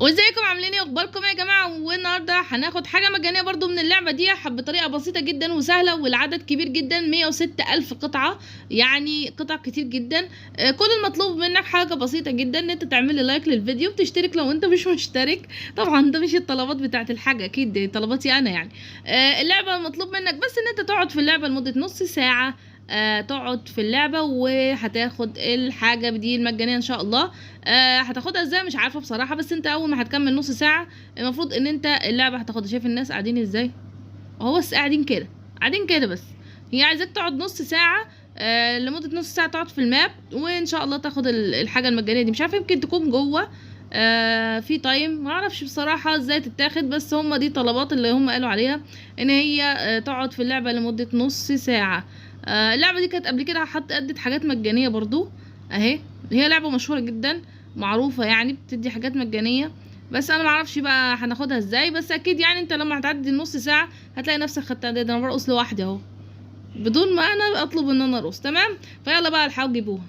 وازيكم عاملين ايه؟ اخباركم ايه يا جماعه؟ والنهارده هناخد حاجه مجانيه برضو من اللعبه دي بطريقه بسيطه جدا وسهله، والعدد كبير جدا 106 الف قطعه، يعني قطع كتير جدا. كل المطلوب منك حاجه بسيطه جدا، ان انت تعملي لايك للفيديو وتشترك لو انت مش مشترك. طبعا ده مش الطلبات بتاعت الحاجه، اكيد دي طلباتي انا يعني. اللعبه المطلوب منك بس ان انت تقعد في اللعبه لمده نص ساعه. تقعد في اللعبة وهتاخد الحاجة دي المجانية ان شاء الله. هتاخدها ازاي مش عارفة بصراحة، بس انت اول ما هتكمل نص ساعة المفروض ان انت اللعبة هتاخدها. شايف الناس قاعدين ازاي؟ اهو بس قاعدين كده، قاعدين كده بس. هي عايزاك تقعد نص ساعة، لمدة نص ساعة تقعد في الماب، وان شاء الله تاخد الحاجة المجانية دي. مش عارفة، يمكن تكون جوه في تايم، ما اعرفش بصراحة ازاي تتاخد، بس هم دي طلبات اللي هم قالوا عليها، ان هي تقعد في اللعبة لمدة نص ساعة. اللعبة دي كانت قبل كده ادت حاجات مجانية برضو اهي. هي لعبة مشهورة جدا معروفة، يعني بتدي حاجات مجانية، بس انا معرفش بقى هناخدها ازاي. بس اكيد يعني انت لما هتعدي النص ساعة هتلاقي نفسك خدتها. ده انا برقص لوحدي اهو بدون ما انا اطلب ان انا ارقص. تمام، فيلا بقى الحقوا جيبوها.